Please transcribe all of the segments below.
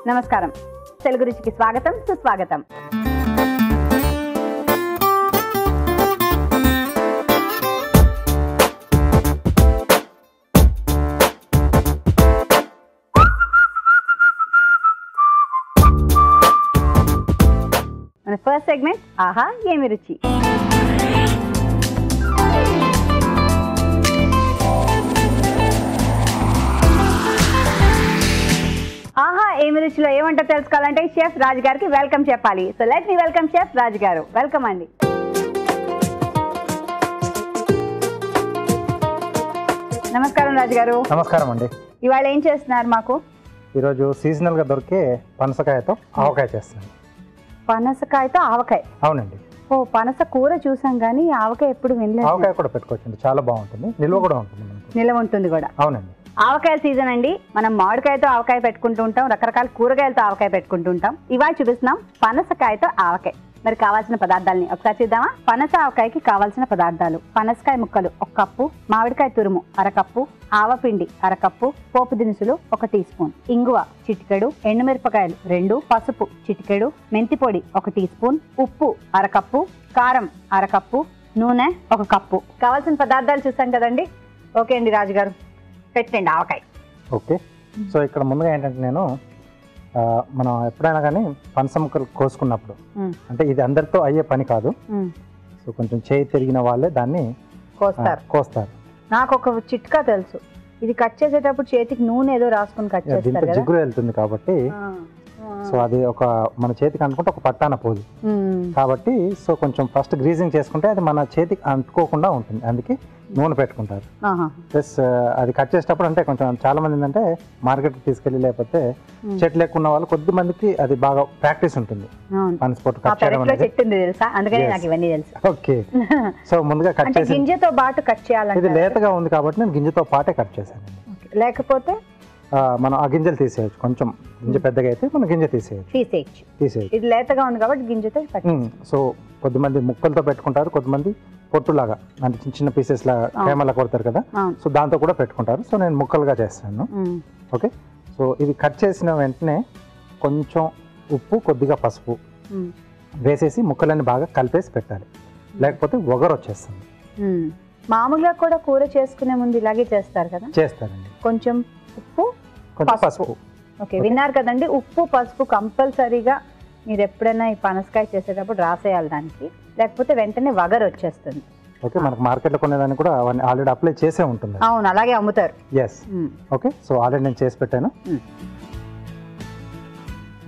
నమస్కారం. తెలుగు రుచికి స్వాగతం, సుస్వాగతం. మన ఫస్ట్ సెగ్మెంట్ ఆహా ఏమి రుచి. ఆహా ఏమి రుచిలో ఏమంటో తెలుసుకోవాలంటే షెఫ్ రాజు గారికి వెల్కమ్ చెప్పాలి. So let me welcome chef Raju గారు. వెల్కమ్ అండి. నమస్కారం రాజు గారు. నమస్కారం అండి. ఇవాళ ఏం చేస్తున్నారు మాకు? ఈరోజు సీజనల్గా దొరికే పనసకాయతో ఆవకాయ చేస్తున్నాను. పనసకాయతో ఆవకాయ? అవునండి. ఓ, పనస కూర చూసాం కానీ ఆవకాయ ఎప్పుడు వినలేదు. ఆవకాయ కూడా పెట్టుకోవచ్చండి, చాలా బాగుంటుంది, నిల్వ కూడా ఉంటుంది మనకు. నిల్వ ఉంటుంది కూడా. అవునండి. ఆవకాయల సీజన్ అండి. మనం మామిడికాయతో ఆవకాయ పెట్టుకుంటూ ఉంటాం, రకరకాల కూరగాయలతో ఆవకాయ పెట్టుకుంటూ ఉంటాం. ఇవాళ చూపిస్తున్నాం పనసకాయతో ఆవకాయ. మరి కావాల్సిన పదార్థాలని ఒకసారి చూద్దామా? పనస ఆవకాయకి కావాల్సిన పదార్థాలు: పనసకాయ ముక్కలు 1 కప్పు, మామిడికాయ తురుము 1/2 కప్పు, ఆవపిండి 1/2 కప్పు, పోపు దినుసులు 1 టీ స్పూన్, ఇంగువ చిటికెడు, ఎండుమిరపకాయలు 2, పసుపు చిటికెడు, మెంతి పొడి 1 టీ స్పూన్, ఉప్పు 1/2 కప్పు, కారం 1/2 కప్పు, నూనె 1 కప్పు. కావాల్సిన పదార్థాలు చూసాం కదండి. ఓకే అండి రాజు గారు, పెట్టండి ఆవకాయ. ఓకే. సో ఇక్కడ ముందుగా ఏంటంటే నేను మనం ఎప్పుడైనా కానీ పనస ముక్కలు కోసుకున్నప్పుడు, అంటే ఇది అందరితో అయ్యే పని కాదు, సో కొంచెం చేయి తిరిగిన వాళ్ళే దాన్ని కోస్తారు. నాకు ఒక చిట్కా తెలుసు. ఇది కట్ చేసేటప్పుడు చేతికి నూనె ఏదో రాసుకుని కట్ చేస్తారు. దీంట్లో జిగురు వెళ్తుంది కాబట్టి, సో అది ఒక మన చేతికి అనుకుంటే ఒక పట్టాన పోదు కాబట్టి, సో కొంచెం ఫస్ట్ గ్రీజింగ్ చేసుకుంటే అది మన చేతికి అంటుకోకుండా ఉంటుంది. అందుకే నూనె పెట్టుకుంటారు. ప్లస్ అది కట్ చేసేటప్పుడు అంటే కొంచెం చాలా మంది ఏంటంటే మార్కెట్కి తీసుకెళ్ళి, లేకపోతే చెట్లు ఎక్కువ వాళ్ళు కొద్ది మందికి అది బాగా ప్రాక్టీస్ ఉంటుంది పనస పొట్టు కట్ చేయడం అనేది. ఓకే. సో ముందుగా కట్ చేసి గింజతో పాటు కట్ చేయాలి. ఇది లేతగా ఉంది కాబట్టి నేను గింజతో పాటే కట్ చేశాను. లేకపోతే మనం ఆ గింజలు తీసేయచ్చు. కొంచెం గింజ పెద్దగా అయితే మనం గింజ తీసేయచ్చు. ఇది లేతగా ఉంది కాబట్టి గింజతో. సో కొద్దిమంది ముక్కలతో పెట్టుకుంటారు, కొద్దిమంది పొట్టులాగా అంటే చిన్న చిన్న పీసెస్ లాగా కేమలా కొడతారు కదా, సో దాంతో కూడా పెట్టుకుంటారు. సో నేను ముక్కలుగా చేస్తాను. ఓకే. సో ఇది కట్ చేసిన వెంటనే కొంచెం ఉప్పు, కొద్దిగా పసుపు వేసేసి ముక్కలన్నీ బాగా కలిపేసి పెట్టాలి, లేకపోతే ఒగరు వచ్చేస్తుంది. మామూలుగా కూడా కూర చేసుకునే ముందు ఇలాగే చేస్తారు కదా? చేస్తారండి. కొంచెం ఉప్పు, కొంచెం పసుపు. ఓకే, విన్నారు కదండి. ఉప్పు పసుపు కంపల్సరీగా మీరు ఎప్పుడైనా ఈ పనసకాయ చేసేటప్పుడు రాసేయాలి దానికి, లేకపోతే వెంటనే వగరు వచ్చేస్తుంది. ఓకే. మనకు మార్కెట్లో కొనేదాన్ని కూడా ఆల్రెడీ అప్లై చేసే ఉంటుంది. అవును, అలాగే అమ్ముతారు. ఎస్. ఓకే. సో ఆల్రెడీ నేను చేసి పెట్టాను.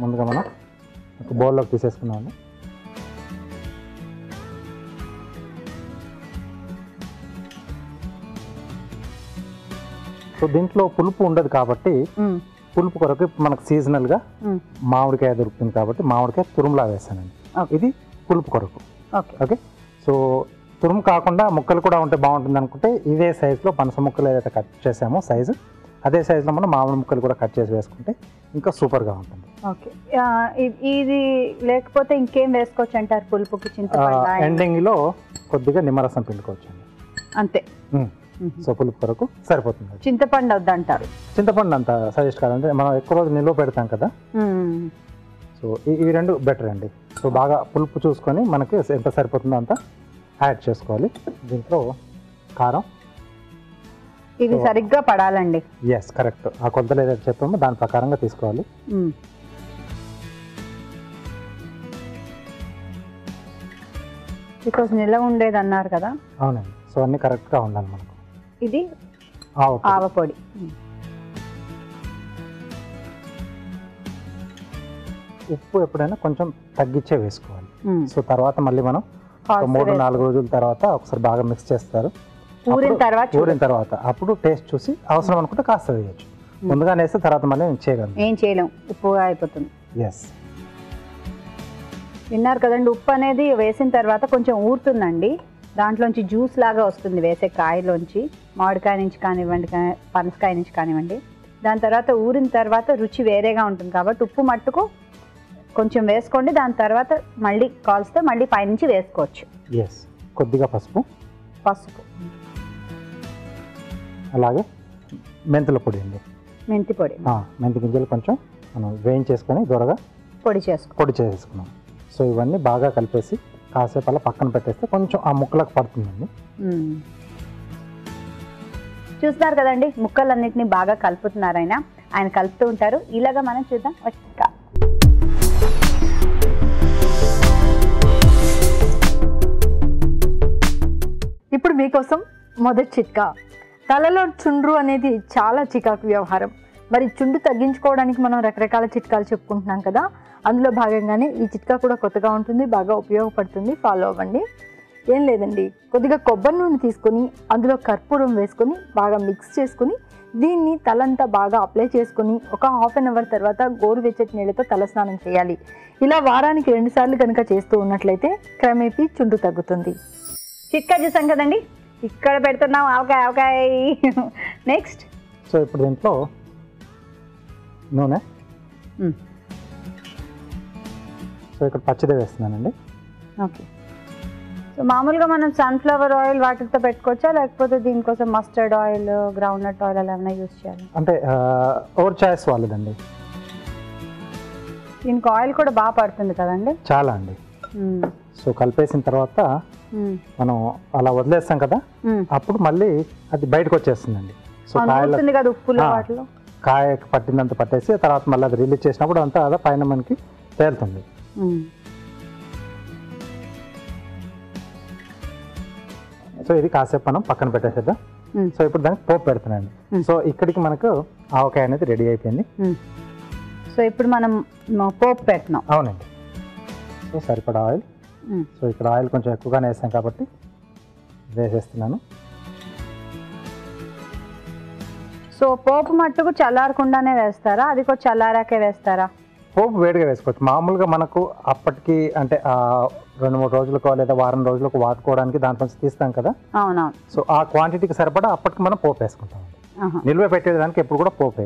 ముందుగా మనం ఒక బౌల్లోకి తీసేసుకున్నామండి. సో దీంట్లో పులుపు ఉండదు కాబట్టి, పులుపు కొరకు మనకు సీజనల్ గా మామిడికాయ దొరుకుతుంది కాబట్టి మామిడికాయ తురుములా వేస్తానండి. ఇది పులుపు కొరకు. ఓకే. సో తురుము కాకుండా ముక్కలు కూడా ఉంటే బాగుంటుంది అనుకుంటే ఇదే సైజులో పనస ముక్కలు ఏదైతే కట్ చేసామో సైజు, అదే సైజులో మనం మామిడి ముక్కలు కూడా కట్ చేసి వేసుకుంటే ఇంకా సూపర్గా ఉంటుంది. ఓకే. ఇది లేకపోతే ఇంకేం వేసుకోవచ్చు అంటారు పులుపుకి? చింతపండు ఎండింగ్లో కొద్దిగా నిమ్మరసం పిండుకోవచ్చు అండి, అంతే. సో పులుపు కొరకు సరిపోతుంది. చింతపండు వద్దంటారు? చింతపండు అంత సజెస్ట్ కాదంటే మనం ఎక్కువ రోజు నిల్వ పెడతాం కదా, సో ఇవి రెండు బెటర్ అండి. సో బాగా పులుపు చూసుకొని మనకి ఎంత సరిపోతుందో అంత యాడ్ చేసుకోవాలి. దీంట్లో కారం ఇది సరిగ్గా పడాలండి. Yes, correct. ఆ కొలతలు ఏదైతే చెప్పామో దాని ప్రకారంగా తీసుకోవాలి. బికాస్ నిల్వ ఉండేది అన్నారు కదా. అవునండి. సో అన్నీ కరెక్ట్గా ఉండాలి మనకు. ఇది ఆవపొడి. ఉప్పు ఎప్పుడైనా కొంచెం తగ్గించే వేసుకోవాలి. సో తర్వాత మళ్ళీ మనం 3-4 రోజుల తర్వాత ఒకసారి బాగా మిక్స్ చేస్తారు. ఊరిన తర్వాత అప్పుడు టేస్ట్ చూసి అవసరం అనుకుంటే కాస్త వేయచ్చు. ముందుగా వేస్తే తర్వాత మళ్ళీ ఏం చేయలేం, ఉప్పు అయిపోతుంది. ఎస్. విన్నారు కదండి, ఉప్పు అనేది వేసిన తర్వాత కొంచెం ఊరుతుందండి. దాంట్లోంచి జ్యూస్ లాగా వస్తుంది వేసే కాయలోంచి, మామిడికాయ నుంచి కానివ్వండి, పనసకాయ నుంచి కానివ్వండి. దాని తర్వాత ఊరిన తర్వాత రుచి వేరేగా ఉంటుంది కాబట్టి ఉప్పు మట్టుకు కొంచెం వేసుకోండి. దాని తర్వాత మళ్ళీ కాల్స్తే మళ్ళీ పైనుంచి వేసుకోవచ్చు. ఎస్. కొద్దిగా పసుపు, అలాగే మెంతుల పొడి అండి, మెంతి పొడి, మెంతి గింజలు కొంచెం మనం వేయించేసుకొని దూరగా పొడి చేసుకున్నాం. సో ఇవన్నీ బాగా కలిపేసి కాసేపు అలా పక్కన పెట్టేస్తే కొంచెం ఆ ముక్కలకు పడుతుందండి. చూస్తున్నారు కదండి, ముక్కలన్నిటిని బాగా కలుపుతున్నారు ఆయన కలుపుతూ ఉంటారు. ఇలాగా మనం చూద్దాం. ఇప్పుడు మీకోసం మొదటి చిట్కా. తలలో చుండ్రు అనేది చాలా చికాకు వ్యవహారం. మరి చుండు తగ్గించుకోవడానికి మనం రకరకాల చిట్కాలు చెప్పుకుంటున్నాం కదా, అందులో భాగంగానే ఈ చిట్కా కూడా కొత్తగా ఉంటుంది, బాగా ఉపయోగపడుతుంది. ఫాలో అవ్వండి. ఏం లేదండి, కొద్దిగా కొబ్బరి నూనె తీసుకొని అందులో కర్పూరం వేసుకొని బాగా మిక్స్ చేసుకొని దీన్ని తలంతా బాగా అప్లై చేసుకొని ఒక హాఫ్ అన్ అవర్ తర్వాత గోరువెచ్చటి నీళ్ళతో తలస్నానం చేయాలి. ఇలా వారానికి 2 సార్లు కనుక చేస్తూ ఉన్నట్లయితే క్రమేపీ చుండ్రు తగ్గుతుంది. చిట్కా చూసాం కదండి, ఇక్కడ పెడుతున్నాం ఆవకాయ. నెక్స్ట్ సో ఇప్పుడు దీంట్లో నూనె, సో ఇక్కడ పచ్చిదే వేస్తున్నానండి. ఓకే. సో మామూలుగా మనం సన్ఫ్లవర్ ఆయిల్ వాటితో పెట్టుకోవచ్చా, లేకపోతే దీనికోసం మస్టర్డ్ ఆయిల్, గ్రౌండ్నట్ ఆయిల్ అలా ఏమైనా యూస్ చేయాలి? అంటే ఓవర్ చాయిస్ వాళ్ళదండి. దీనికి ఆయిల్ కూడా బాగా పడుతుంది కదండి? చాలా అండి. సో కలిపేసిన తర్వాత మనం అలా వదిలేస్తాం కదా, అప్పుడు మళ్ళీ అది బయటకు వచ్చేస్తుందండి. సో కదా ఉప్పులో వాటిలో కాయకి పట్టిందంత పట్టేసి తర్వాత మళ్ళీ అది రిలీజ్ చేసినప్పుడు అంతా అదే పైన మనకి తేలుతుంది. సో ఇది కాసేపు మనం పక్కన పెట్టేసేద్దాం. సో ఇప్పుడు దానికి పోపు పెడుతున్నాండి. సో ఇక్కడికి మనకు ఆవకాయ అనేది రెడీ అయిపోయింది. సో ఇప్పుడు మనం పోపు పెడుతున్నాం. అవునండి. సో సరిపడా ఆయిల్. సో ఇక్కడ ఆయిల్ కొంచెం ఎక్కువగానే వేసాం కాబట్టి వేసేస్తున్నాను. సో పోపు మట్టుకు చల్లారకుండానే వేస్తారా, అది కూడా చల్లారాకే వేస్తారా? పోపు వేడిగా వేసుకోవచ్చు. మామూలుగా మనకు అప్పటికి అంటే 2-3 రోజులకు లేదా వారం రోజులకు వాడుకోవడానికి దాంట్లో తీస్తాం కదా. అవునవును. సో ఆ క్వాంటిటీకి సరిపడా అప్పటికి మనం పోపు వేసుకుంటాం. నిల్వ పెట్టేదానికి ఎప్పుడు కూడా పోపు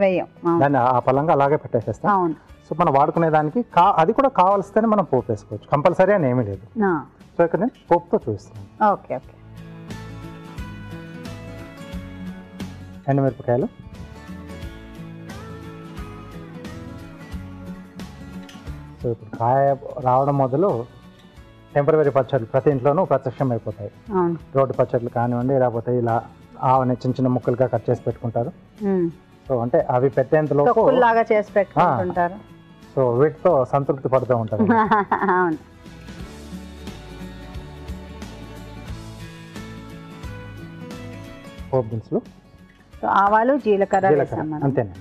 వేయం, దాన్ని ఆ పలంగా అలాగే పెట్టేసేస్తాం. సో మనం వాడుకునే దానికి అది కూడా కావాల్సితేనే మనం పోపు వేసుకోవచ్చు, కంపల్సరీ అని ఏమీ లేదు. సో ఇక్కడ నేను పోపుతో చూపిస్తున్నాను. Okay okay. ఎండుమిరపకాయలు, సో ఇప్పుడు కాయ రావడం మొదలు టెంపరరీ పచ్చళ్ళు ప్రతి ఇంట్లోనూ ప్రత్యక్షం అయిపోతాయి. రోడ్డు పచ్చళ్ళు కానివ్వండి, లేకపోతే ఇలా ఆవని చిన్న చిన్న ముక్కలుగా కట్ చేసి పెట్టుకుంటారు. సో అంటే అవి పెట్టేంతలోపు చేసి పెట్టుకుంటారు. సో వీటితో సంతృప్తి పడుతూ ఉంటారు. పోపు దినుసులు, ఆవాలు, జీలకర్ర, అంతేనండి.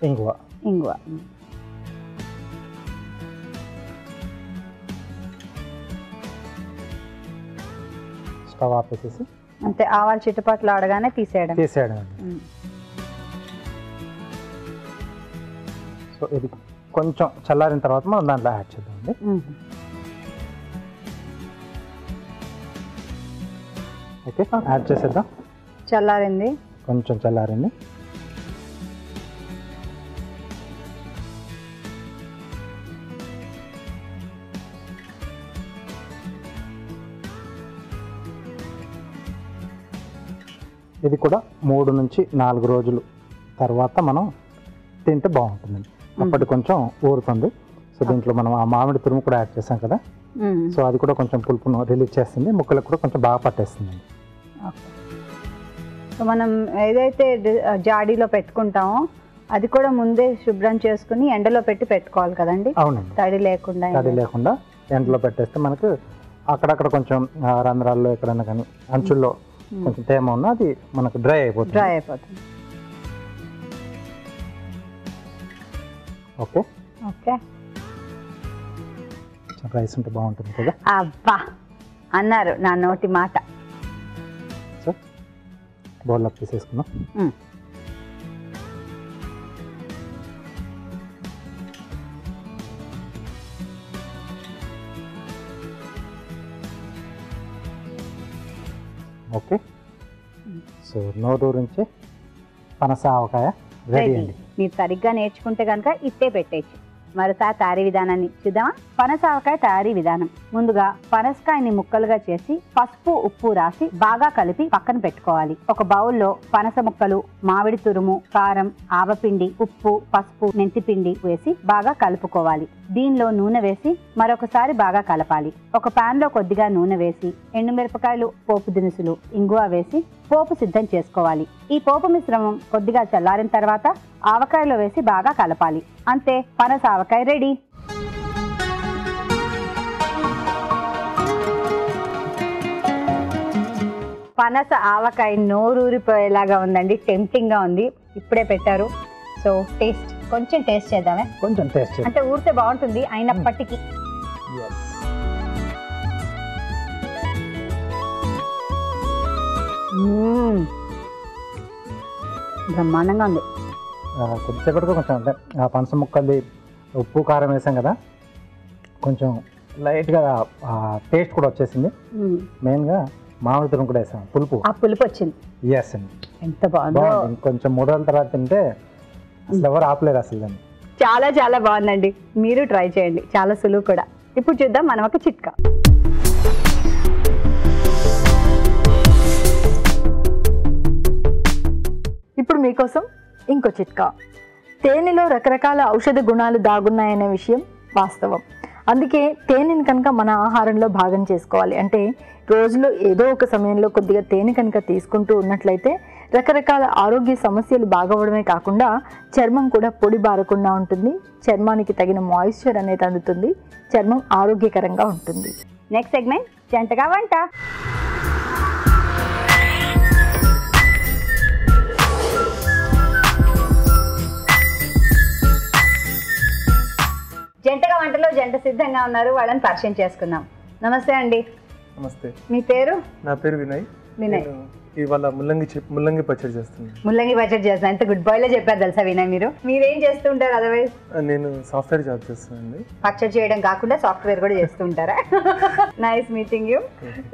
ఇంగువ, స్టవ్ ఆపేసేసి అంతే, ఆవాలు చిట్టుపట్లు ఆడగానే తీసేయడం. సో ఇది కొంచెం చల్లారిన తర్వాత మనం దాంట్లో యాడ్ చేద్దామండి. ఓకే, యాడ్ చేసేద్దాం. చల్లారింది, కొంచెం చల్లారింది. ఇది కూడా 3 నుంచి 4 రోజులు తర్వాత మనం తింటే బాగుంటుందండి. అప్పటి కొంచెం ఊరుతుంది. సో దీంట్లో మనం ఆ మామిడి తురుము కూడా యాడ్ చేసాం కదా, సో అది కూడా కొంచెం పులుపును రిలీజ్ చేస్తుంది, ముక్కలకు కూడా కొంచెం బాగా పట్టేస్తుందండి. సో మనం ఏదైతే జాడీలో పెట్టుకుంటామో అది కూడా ముందే శుభ్రం చేసుకుని ఎండలో పెట్టుకోవాలి కదండి? అవునండి. తడి లేకుండా ఎండలో పెట్టేస్తే మనకు అక్కడక్కడ కొంచెం రంధ్రాల్లో ఎక్కడన్నా కానీ అంచుల్లో కొంచెం తేమ ఉన్నా అది మనకు డ్రై అయిపోతుంది. Okay okay. రైస్ ఉంటే బాగుంటుంది కదా. అబ్బా అన్నారు నా నోటి మాట. సో బౌల్లో తీసేసుకున్నాం. ఓకే. సో నోరూరించే పనస ఆవకాయ రెడీ అండి. మీరు సరిగ్గా నేర్చుకుంటే కనుక ఇట్టే పెట్టేయచ్చు. మరోసారి తయారీ విధానాన్ని చూద్దామా? పనస ఆవకాయ తయారీ విధానం. ముందుగా పనసకాయని ముక్కలుగా చేసి పసుపు ఉప్పు రాసి బాగా కలిపి పక్కన పెట్టుకోవాలి. ఒక బౌల్లో పనస ముక్కలు, మామిడి తురుము, కారం, ఆవపిండి, ఉప్పు, పసుపు, మెంతిపిండి వేసి బాగా కలుపుకోవాలి. దీనిలో నూనె వేసి మరొకసారి బాగా కలపాలి. ఒక పాన్ లో కొద్దిగా నూనె వేసి ఎండుమిరపకాయలు, పోపు దినుసులు, ఇంగువ వేసి పోపు సిద్ధం చేసుకోవాలి. ఈ పోపు మిశ్రమం కొద్దిగా చల్లారిన తర్వాత ఆవకాయలో వేసి బాగా కలపాలి. అంతే, పనస ఆవకాయ రెడీ. పనస ఆవకాయ నోరూరిపోయేలాగా ఉందండి, టెంప్టింగ్ గా ఉంది. ఇప్పుడే పెట్టారు. సో కొంచెం టేస్ట్ చేద్దామే. కొంచెం టేస్ట్ అంటే ఊరితే బాగుంటుంది అయినప్పటికీ. బ్రహ్మాండంగా ఉంది. కొద్దిసేపటిగా కొంచెం అంటే ఆ పనస ముక్కది ఉప్పు కారం వేసాం కదా, కొంచెం లైట్గా టేస్ట్ కూడా వచ్చేసింది. మెయిన్గా మామిడి తురుము కూడా వేసాం, పులుపు, ఆ పులుపు వచ్చింది. ఎస్ అండి, ఎంత బాగుందో. కొంచెం 3 రోజుల తర్వాత తింటే అసలు ఎవరు ఆపలేరు అసలు దాన్ని. చాలా చాలా బాగుందండి, మీరు ట్రై చేయండి, చాలా సులువు కూడా. ఇప్పుడు చూద్దాం మనం ఒక చిట్కా. ఇప్పుడు మీకోసం ఇంకో చిట్కా. తేనెలో రకరకాల ఔషధ గుణాలు దాగున్నాయనే విషయం వాస్తవం. అందుకే తేనెని కనుక మన ఆహారంలో భాగం చేసుకోవాలి. అంటే రోజులో ఏదో ఒక సమయంలో కొద్దిగా తేనె కనుక తీసుకుంటూ ఉన్నట్లయితే రకరకాల ఆరోగ్య సమస్యలు బాగవడమే కాకుండా చర్మం కూడా పొడి బారకుండా ఉంటుంది, చర్మానికి తగిన మాయిశ్చర్ అనేది అందుతుంది, చర్మం ఆరోగ్యకరంగా ఉంటుంది. నెక్స్ట్ సెగ్మెంట్ జంటగా వంట. జంటగా వంటలో జంట సిద్ధంగా ఉన్నారు, వాళ్ళని పరిచయం చేసుకుందాం. నమస్తే అండి. నమస్తే. మీ పేరు? నా పేరు వినయ్. వినయ్. ఇవాళ ముల్లంగి పచ్చడి చేస్తున్నాను. ముల్లంగి పచ్చడి చేస్తాను. ఎంత గుడ్ బాయ్ లో చెప్పారు తెలుసా వినయ్. మీరేం చేస్తూ ఉంటారు అదర్వైజ్? నేను సాఫ్ట్వేర్ జాబ్ చేస్తానండి. పచ్చడి చేయడం కాకుండా సాఫ్ట్వేర్ కూడా చేస్తూ ఉంటారా? నైస్ మీటింగ్ యూ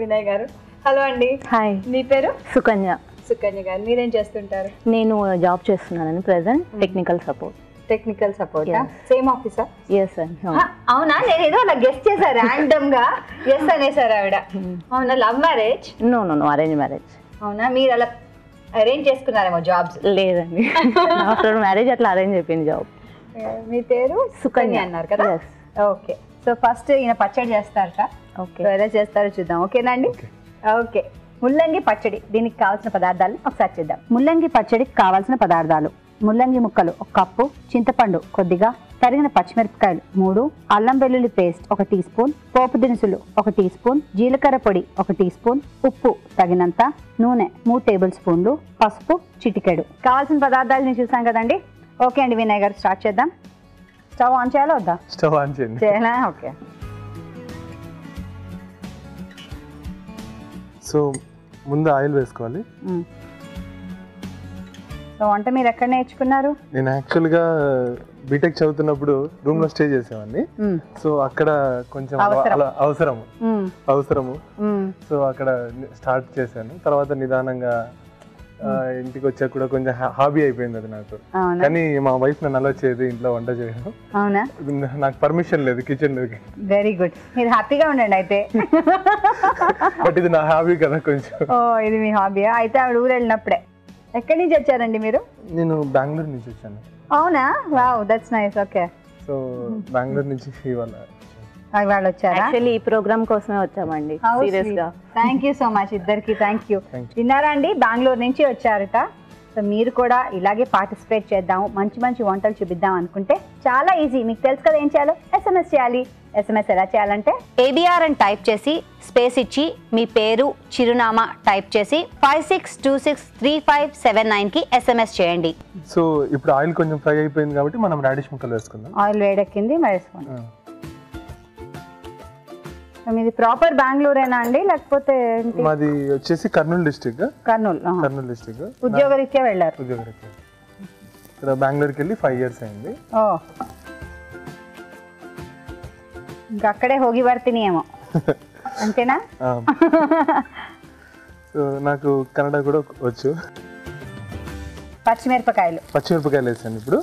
వినయ్ గారు. హలో అండి. హాయ్, మీ పేరు? సుకన్య. సుకన్య గారు, మీరేం చేస్తుంటారు? నేను జాబ్ చేస్తున్నాను present, technical support. Technical support. Same ఆఫీసా? ఎస్ అండి. అవునా? నేను ఏదో అలా గెస్ట్ చేశారు ర్యాండమ్ గా. ఎస్ అనేసారు ఆవిడ. అవునా? Love marriage? No no no, arrange marriage. అవునా? మీరు అలా అరేంజ్ చేసుకున్నారేమో జాబ్స్? లేదండి, ఆఫ్టర్ మ్యారేజ్ అట్లా అరేంజ్ అయిపోయింది జాబ్. మీ పేరు? సుకన్య అన్నారు కదా? ఓకే. సో ఫస్ట్ ఈయన పచ్చడి చేస్తారట. ఓకే, ఎలా చేస్తారో చూద్దాం. ఓకేనండి? ఓకే. ముల్లంగి పచ్చడి, దీనికి కావాల్సిన పదార్థాలు ఒకసారి చూద్దాం. ముల్లంగి పచ్చడికి కావాల్సిన పదార్థాలు: ముల్లంగి ముక్కలు 1 కప్పు, చింతపండు కొద్దిగా, తరిగిన పచ్చిమిరపకాయలు 3, అల్లం వెల్లుల్లి పేస్ట్ 1 టీ స్పూన్, పోపు దినుసులు 1 టీ స్పూన్, జీలకర్ర పొడి 1 టీ స్పూన్, ఉప్పు తగినంత, నూనె 3 టేబుల్ స్పూన్లు, పసుపు చిటికెడు. కావాల్సిన పదార్థాలు చూసాం కదండి. ఓకే అండి వినయ్ గారు, స్టార్ట్ చేద్దాం. స్టవ్ ఆన్ చేయాలా వద్దా? స్టవ్ ఆన్ చేయండి. చేయాలా? ఓకే. సో ముందు ఆయిల్ వేసుకోవాలి. సో వంట మీరు ఎక్కడ నేర్చుకున్నారు? నేను యాక్చువల్గా బీటెక్ చదువుతున్నప్పుడు రూమ్ లో స్టే చేసేవాడిని. సో అక్కడ కొంచెం అవసరము. సో అక్కడ స్టార్ట్ చేశాను. తర్వాత నిదానంగా ఇంటికి వచ్చాక కూడా కొంచెం హాబీ అయిపోయింది అది నాకు. కానీ మా వైఫ్ నన్ను అలో చేయదు ఇంట్లో వంట చేయడం. అవునా? నాకు పర్మిషన్ లేదు కిచెన్ లోకి. వెరీ గుడ్, మీరు హ్యాపీగా ఉండండి అయితే. బట్ ఇది నా హాబీ కదా కొంచెం. ఓ, ఇది మీ హాబీయా? అయితే ఆవిడ ఊరు వెళ్ళినప్పుడే. ఎక్కడి నుంచి వచ్చారండి మీరు? నేను బెంగళూరు నుంచి వచ్చాను. అవునా? Wow, that's nice. Okay. So Bengaluru నుంచి ఇవాళ వచ్చారా? యాక్చువల్లీ ఈ ప్రోగ్రామ్ కోసమే వచ్చామండి. సీరియస్ గా థ్యాంక్ యూ సో మచ్ ఇద్దరికి. Thank you. విన్నారా అండి, బెంగళూరు నుంచి వచ్చారట. సో మీరు కూడా ఇలాగే పార్టిసిపేట్ చేద్దాము, మంచి మంచి వంటలు చూపిద్దాం అనుకుంటే చాలా ఈజీ. మీకు తెలుసు కదా ఏం చేయాలో. SMS చేయాలి. SMS ఎలా చేయాలంటే ABR అని టైప్ చేసి స్పేస్ ఇచ్చి మీ పేరు, చిరునామా టైప్ చేసి 56263579కి SMS చేయండి. సో ఇప్పుడు ఆయిల్ కొంచెం ఫ్రై అయిపోయింది కాబట్టి మనం రాడిష్ ముక్కలు వేసుకుందాం. ఆయిల్ వేడెక్కింది, వేసుకోండి. మీది ప్రాపర్ బెంగళూరేనా అండి లేకపోతే? మాది వచ్చేసి కర్నూలు డిస్ట్రిక్ట్. కర్నూలు డిస్ట్రిక్ట్. ఉద్యోగరీత్యా వెళ్ళారు? ఉద్యోగరీత్యా. ఇక్కడ బెంగళూరుకి వెళ్ళి 5 years అయింది. ఓ, ఇంకా అక్కడే హోగి పడుతుంది ఏమో అంతేనా? సో నాకు కన్నడ కూడా వచ్చు. పచ్చిమిరపకాయలు వేసాను ఇప్పుడు.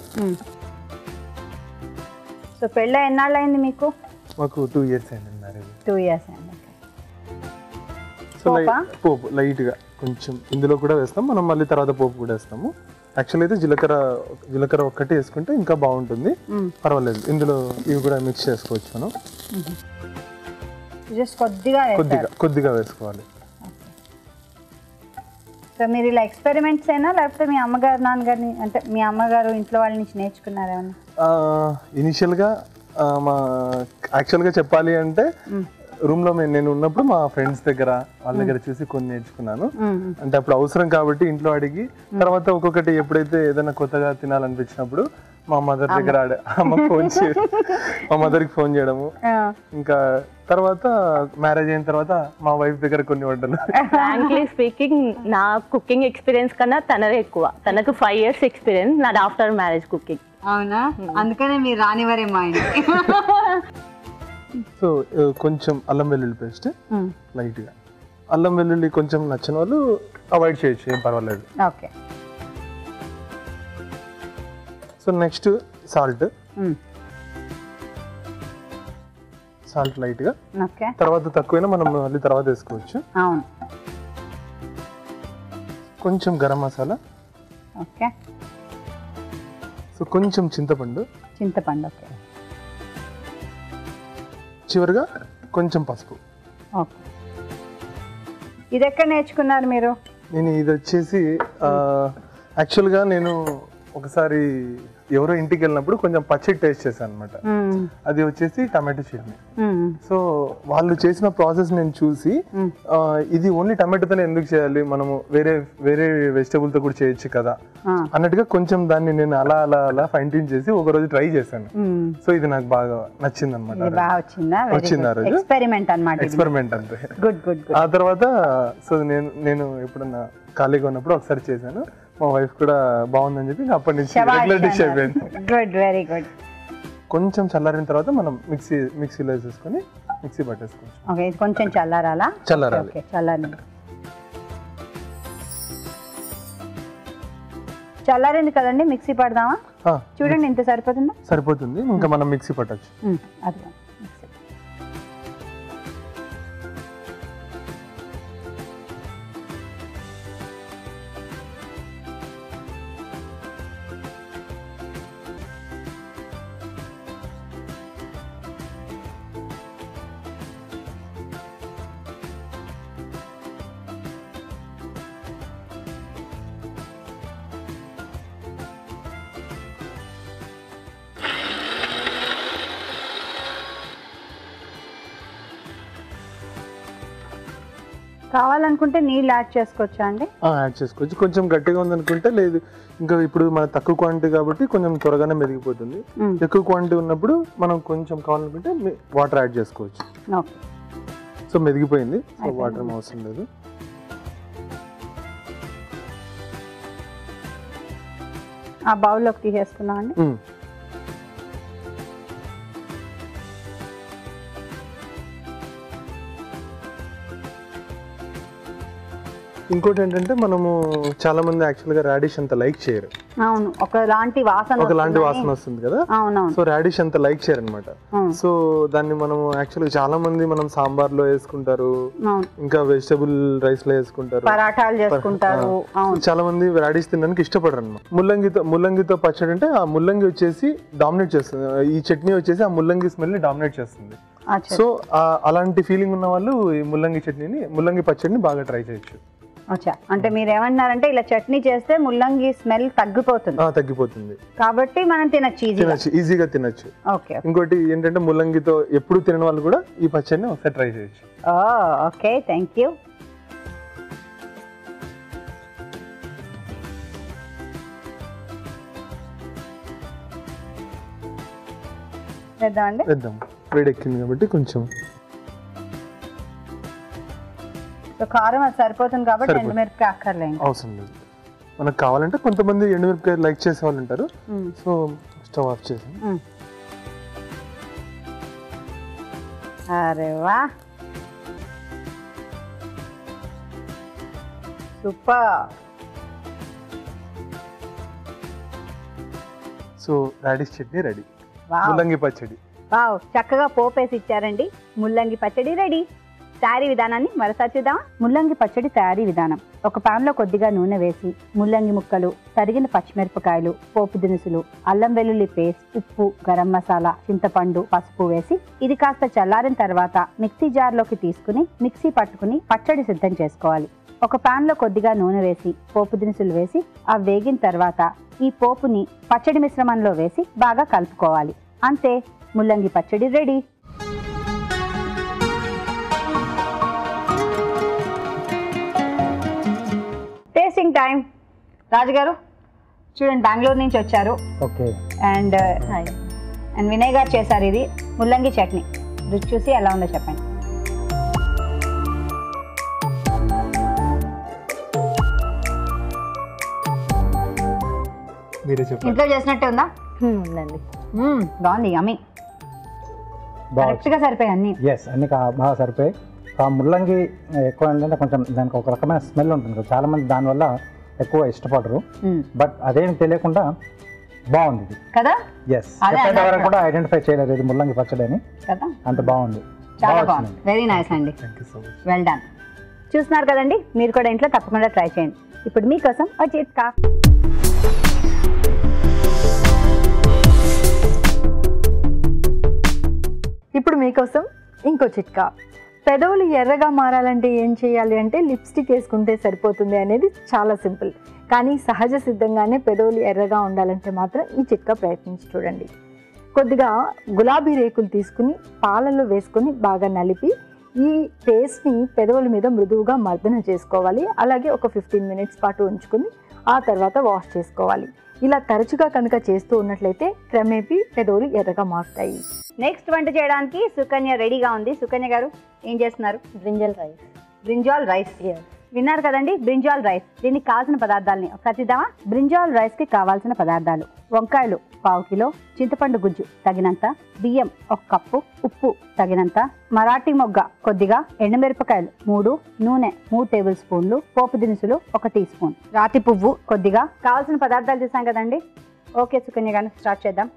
సో పెళ్ళి ఎన్నాళ్ళు అయింది మీకు? మాకు 2 years అయింది మ్యారేజ్. 2 years అయింది. సో పోపు లైట్గా కొంచెం ఇందులో కూడా వేస్తాం మనం, మళ్ళీ తర్వాత పోపు కూడా వేస్తాము. యాక్చువల్ అయితే జీలకర్ర ఒక్కటి వేసుకుంటే ఇంకా బాగుంటుంది, పర్వాలేదు. ఇందులో ఇవి కూడా మిక్స్ చేసుకోవచ్చు మనం. జస్ట్ కొద్దిగా వేసుకోవాలి. సో మీరు ఇలా ఎక్స్పెరిమెంట్స్ అయినా లేకపోతే మీ అమ్మగారు నాన్నగారిని అంటే మీ అమ్మగారు ఇంట్లో వాళ్ళ నుంచి నేర్చుకున్నారా? ఇనిషియల్గా మా యాక్చువల్గా చెప్పాలి అంటే రూమ్లో నేను ఉన్నప్పుడు మా ఫ్రెండ్స్ దగ్గర వాళ్ళ దగ్గర చూసి కొన్ని నేర్చుకున్నాను. అంటే అప్పుడు అవసరం కాబట్టి ఇంట్లో అడిగి, తర్వాత ఒక్కొక్కటి ఎప్పుడైతే ఏదైనా కొత్తగా తినాలనిపించినప్పుడు మా మదర్ దగ్గర మా మదర్కి ఫోన్ చేయడము. ఇంకా తర్వాత మ్యారేజ్ అయిన తర్వాత మా వైఫ్ దగ్గర కొన్ని వంటలు. ఫ్రాంక్లీ స్పీకింగ్ నా కుకింగ్ ఎక్స్పీరియన్స్ కన్నా తనదే ఎక్కువ. తనకు 5 years ఎక్స్పీరియన్స్, నాది ఆఫ్టర్ మ్యారేజ్ కుకింగ్. అవునా? అందుకనే మీరు రానివారేమో ఆయన. సో కొంచెం అల్లం వెల్లుల్లి పేస్ట్ లైట్గా. అల్లం వెల్లుల్లి కొంచెం నచ్చిన వాళ్ళు అవాయిడ్ చేయొచ్చు, ఏం పర్వాలేదు. ఓకే. సో నెక్స్ట్ సాల్ట్ లైట్గా. తర్వాత తక్కువైనా మనం మళ్ళీ తర్వాత వేసుకోవచ్చు. కొంచెం గరం మసాలా. ఓకే. సో కొంచెం చింతపండు. ఓకే. చివరిగా కొంచెం పసుపు. ఓకే. ఇది ఎక్కడ నేర్చుకున్నారు మీరు? నేను ఇది వచ్చేసి యాక్చువల్గా నేను ఒకసారి ఎవరో ఇంటికి వెళ్ళినప్పుడు కొంచెం పచ్చడి టేస్ట్ చేశాను అనమాట. అది వచ్చేసి టమాటో చట్నీ. సో వాళ్ళు చేసిన ప్రాసెస్ నేను చూసి ఇది ఓన్లీ టమాటోతోనే ఎందుకు చేయాలి, మనము వేరే వెజిటబుల్ తో కూడా చేయొచ్చు కదా అన్నట్టుగా కొంచెం దాన్ని నేను అలా ఫైన్ ట్యూన్ చేసి ఒక రోజు ట్రై చేశాను. సో ఇది నాకు బాగా నచ్చింది అనమాట. వచ్చింది ఆ రోజు. ఎక్స్పెరిమెంట్ అంతే. ఆ తర్వాత సో నేను ఎప్పుడన్నా ఖాళీగా ఉన్నప్పుడు ఒకసారి చేశాను. మా వైఫ్ కూడా బాగుందని చెప్పి అప్పటి నుంచి రెగ్యులర్ డిష్ అయిపోయింది. Good, very good. కొంచెం చల్లారిన తర్వాత మనం మిక్సీలో వేసేసుకొని మిక్సీ పట్టేసుకోవచ్చు. ఓకే. ఇది కొంచెం చల్లారాలి. చల్లారింది కదండి, మిక్సీ పడదామా? చూడండి ఇంత సరిపోతుందా? సరిపోతుంది. ఇంకా మనం మిక్సీ పట్టచ్చు. అది కావాలనుకుంటే నీళ్ళు యాడ్ చేసుకోవచ్చా అండి? యాడ్ చేసుకోవచ్చు. కొంచెం గట్టిగా ఉందనుకుంటే లేదు, ఇంకా ఇప్పుడు మన తక్కువ క్వాంటిటీ కాబట్టి కొంచెం త్వరగానే మెదిగిపోతుంది. ఎక్కువ క్వాంటిటీ ఉన్నప్పుడు మనం కొంచెం కావాలనుకుంటే వాటర్ యాడ్ చేసుకోవచ్చు. సో మెదిగిపోయింది, సో వాటర్ అవసరం లేదు. ఆ బౌల్లోకి తీసేసుకున్నాం అండి. ఇంకోటి ఏంటంటే మనము చాలా మంది యాక్చువల్ గా రాడిష్ అంత లైక్ చేయరు. అవును, ఒకలాంటి వాసన వస్తుంది కదా. సో రాడిష్ అంత లైక్ చేయరు అనమాట. సో దాన్ని మనము యాక్చువల్ గా చాలా మంది మనం సాంబార్ లో వేసుకుంటారు, ఇంకా వెజిటబుల్ రైస్ లో వేసుకుంటారు, పరాటాలు చేసుకుంటారు. చాలా మంది రాడిష్ తినడానికి ఇష్టపడరు అనమాట. ముల్లంగితో పచ్చడి అంటే ఆ ముల్లంగి వచ్చేసి డామినేట్ చేస్తుంది, ఈ చట్నీ వచ్చేసి ఆ ముల్లంగి స్మెల్ ని డామినేట్ చేస్తుంది. సో అలాంటి ఫీలింగ్ ఉన్న వాళ్ళు ఈ ముల్లంగి పచ్చడిని బాగా ట్రై చేయొచ్చు. అంటే మీరు ఏమన్నారంటే ఇలా చట్నీ చేస్తే ముల్లంగి స్మెల్ తగ్గిపోతుంది కాబట్టి మనం ఈజీగా తినచ్చు. ఇంకోటి ఏంటంటే ముల్లంగితో ఎప్పుడు తినని వాళ్ళు కూడా ఈ పచ్చడిని ఒకసారి ట్రై చేయొచ్చు. Okay, thank you. వేద్దాం. వేడెక్కింది కాబట్టి కొంచెం కారం అది సరిపోతుంది కాబట్టి ఎండుమిరపకాయ అక్కర్లేదు, అవసరం లేదు. మనకు కావాలంటే కొంతమంది ఎండుమిరపకాయ లైక్ చేసే వాళ్ళు ఉంటారు. సో స్టవ్ ఆఫ్ చేసి అరే వా super. So radish chutney ready. ముల్లంగి పచ్చడి. వావ్, చక్కగా పోపేసి ఇచ్చారండి. ముల్లంగి పచ్చడి రెడీ. తయారీ విధానాన్ని మరోసారి చూద్దామా? ముల్లంగి పచ్చడి తయారీ విధానం. ఒక పాన్ లో కొద్దిగా నూనె వేసి ముల్లంగి ముక్కలు, తరిగిన పచ్చిమిరపకాయలు, పోపు దినుసులు, అల్లం వెల్లుల్లి పేస్ట్, ఉప్పు, గరం మసాలా, చింతపండు, పసుపు వేసి ఇది కాస్త చల్లారిన తర్వాత మిక్సీ జార్లోకి తీసుకుని మిక్సీ పట్టుకుని పచ్చడి సిద్ధం చేసుకోవాలి. ఒక పాన్ లో కొద్దిగా నూనె వేసి పోపు దినుసులు వేసి అవి వేగిన తర్వాత ఈ పోపుని పచ్చడి మిశ్రమంలో వేసి బాగా కలుపుకోవాలి. అంతే, ముల్లంగి పచ్చడి రెడీ. Tasting time. రాజుగారు చూడండి, బెంగళూరు నుంచి వచ్చారు. ఓకే. అండ్ వినయ్ గారు చేశారు ఇది ముల్లంగి చట్నీ. రుచి చూసి ఎలా ఉందో చెప్పండి. మీరే చెప్పండి. ఇంట్లో చేసినట్టే ఉందా? ఉందండి. బాగుంది, యమ్మీ. కరెక్ట్ గా సరిపోయాయి అన్ని. ఎస్, అన్ని బాగా సరిపోయాయి. ఆ ముల్లంగి ఎక్కువ ఏంటంటే కొంచెం దానికి ఒక రకమైన స్మెల్ ఉంటుంది కదా, చాలా మంది దానివల్ల ఎక్కువ ఇష్టపడరు. బట్ అదేం తెలియకుండా బాగుంది ఇది కదా. ఎస్, ఎవరైనా కూడా ఐడెంటిఫై చేయలేదు ఇది ముల్లంగి పచ్చడి అని కదా. అంత బాగుంది. చాలా బాగుంది, వెరీ నైస్ అండి. Well done. చూస్తున్నారు కదండి, మీరు కూడా ఇంట్లో తప్పకుండా ట్రై చేయండి. ఇప్పుడు మీకోసం ఒక చిట్కా. ఇప్పుడు మీకోసం ఇంకో చిట్కా. పెదవులు ఎర్రగా మారాలంటే ఏం చేయాలి అంటే లిప్స్టిక్ వేసుకుంటే సరిపోతుంది అనేది చాలా సింపుల్. కానీ సహజ సిద్ధంగానే పెదవులు ఎర్రగా ఉండాలంటే మాత్రం ఈ చిట్కా ప్రయత్నించి చూడండి. కొద్దిగా గులాబీ రేకులు తీసుకుని పాలలో వేసుకొని బాగా నలిపి ఈ పేస్ట్ని పెదవుల మీద మృదువుగా మర్దన చేసుకోవాలి. అలాగే ఒక 15 మినిట్స్ పాటు ఉంచుకొని ఆ తర్వాత వాష్ చేసుకోవాలి. ఇలా తరచుగా కనుక చేస్తూ ఉన్నట్లయితే క్రమేపీ పెదవులు ఎర్రగా మారుతాయి. నెక్స్ట్ వంట చేయడానికి సుకన్య రెడీగా ఉంది. సుకన్య గారు ఏం చేస్తున్నారు? Brinjal rice. Brinjal rice. విన్నారు కదండి, బ్రింజాల్ రైస్. దీనికి కావాల్సిన పదార్థాలని ఒకసారి చూద్దామా? బ్రింజాల్ రైస్ కి కావాల్సిన పదార్థాలు: వంకాయలు 1/4 కిలో, చింతపండు గుజ్జు తగినంత, బియ్యం 1 కప్పు, ఉప్పు తగినంత, మరాఠీ మొగ్గ కొద్దిగా, ఎండుమిరపకాయలు 3, నూనె 3 టేబుల్ స్పూన్లు, పోపు దినుసులు 1 టీ స్పూన్, రాతి పువ్వు కొద్దిగా. కావాల్సిన పదార్థాలు చూసాం కదండి. ఓకే సుకన్య గారు, స్టార్ట్ చేద్దాం.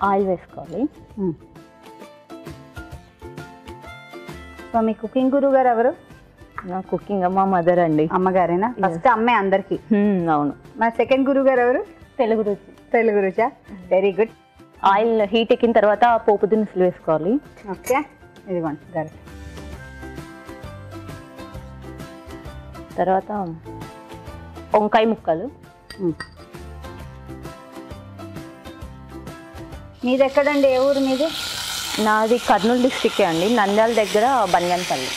ఆయిల్ వేసుకోవాలి. సో మీ కుకింగ్ గురువు గారు ఎవరు? నా కుకింగ్ మా మదర్ అండి. అమ్మగారేనా? ఫస్ట్ అమ్మే అందరికి. అవును. మరి సెకండ్ గురువు గారు ఎవరు? తెలుగు రుచి. Telugu Rucha? Very good. Oil heat ఎక్కిన తర్వాత పోపు దినుసులు వేసుకోవాలి. ఓకే, ఇదిగోండి గారు. తర్వాత వంకాయ ముక్కలు. మీది ఎక్కడండి? ఏ ఊరు మీది? నాది కర్నూలు డిస్ట్రిక్ట్ అండి, నంద్యాల దగ్గర బంగన్పల్లి.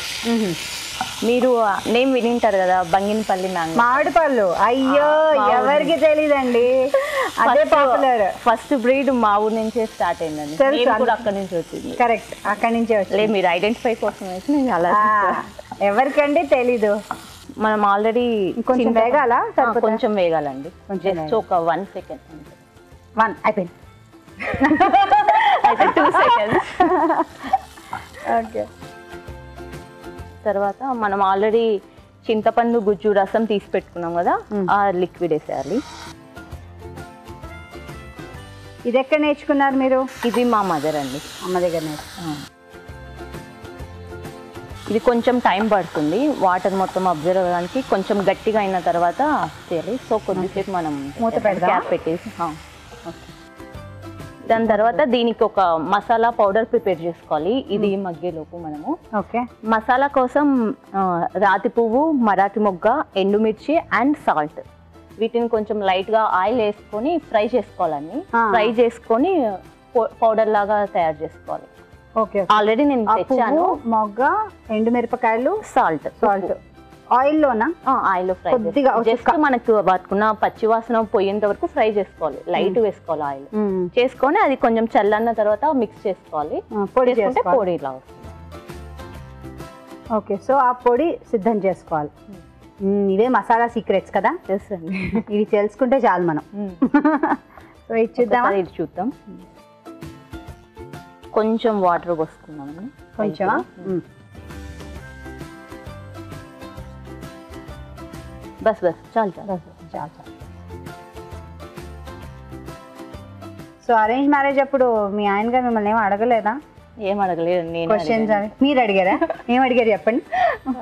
మీరు నేమ్ వినింటారు కదా, బంగినపల్లి మ్యాంగో. మామిడిపళ్ళు. అయ్యో, ఎవరికి తెలీదండి, అదే పాపులర్. ఫస్ట్ బ్రీడ్ మా ఊరు నుంచే స్టార్ట్ అయిందండి. అక్కడి నుంచి వచ్చింది. కరెక్ట్, అక్కడి నుంచే వచ్చింది. మీరు ఐడెంటిఫై కోసం వేసి నేను అలా. ఎవరికండి తెలీదు. మనం ఆల్రెడీ కొంచెం వేగాల, కొంచెం వేగాలండి. జస్ట్ ఒక 1 సెకండ్. 1 అయిపోయింది. అయితే 2 సెకండ్స్. ఓకే. తర్వాత మనం ఆల్రెడీ చింతపండు గుజ్జు రసం తీసి పెట్టుకున్నాం కదా, ఆ లిక్విడ్ వేసేయాలి. ఇది ఎక్కడ నేర్చుకున్నారు మీరు? ఇది మా మదర్ అండి, అమ్మ దగ్గర నేర్చుకున్నాను. ఇది కొంచెం టైం పడుతుంది వాటర్ మొత్తం అబ్జర్వ్ అవ్వడానికి. కొంచెం గట్టిగా అయిన తర్వాత చేయాలి. సో కొద్దిసేపు మనం మూత పెడదాం, క్యాప్ పెట్టేసి. దాని తర్వాత దీనికి ఒక మసాలా పౌడర్ ప్రిపేర్ చేసుకోవాలి. ఇది మగ్గేలోపు మనము ఓకే మసాలా కోసం రాతి పువ్వు, మరాఠీ మొగ్గ, ఎండుమిర్చి అండ్ సాల్ట్, వీటిని కొంచెం లైట్గా ఆయిల్ వేసుకొని ఫ్రై చేసుకోవాలండి. ఫ్రై చేసుకొని పౌడర్ లాగా తయారు చేసుకోవాలి. ఓకే. ఆల్రెడీ నేను తెచ్చాను. మొగ్గ, ఎండుమిరపకాయలు, సాల్ట్. ఆయిల్ లోనా? ఆయిల్ ఫ్రై కొద్దిగా జస్ట్ మనకు పట్టుకున్న పచ్చి వాసన పోయేంత వరకు ఫ్రై చేసుకోవాలి. లైట్ వేసుకోవాలి ఆయిల్. చేసుకొని అది కొంచెం చల్లన్న తర్వాత మిక్స్ చేసుకోవాలి. చేసుకుంటే పొడి ఇలా వస్తుంది. ఓకే, సో ఆ పొడి సిద్ధం చేసుకోవాలి. ఇవే మసాలా సీక్రెట్స్ కదా. చేస్తాండి, ఇవి తెలుసుకుంటే చాలు మనం. సో ఇది చూద్దాం. ఇది చూద్దాం. కొంచెం వాటర్ పోసుకున్నాము. కొంచెమా? బస్ చాలు చాలు. చాలా చాలా. సో అరేంజ్ మ్యారేజ్ అప్పుడు మీ ఆయన గారు మిమ్మల్ని ఏం అడగలేదా? ఏం అడగలేదు, నేను క్వశ్చన్స్ అవి మీరు అడిగారా? ఏం అడిగారు చెప్పండి.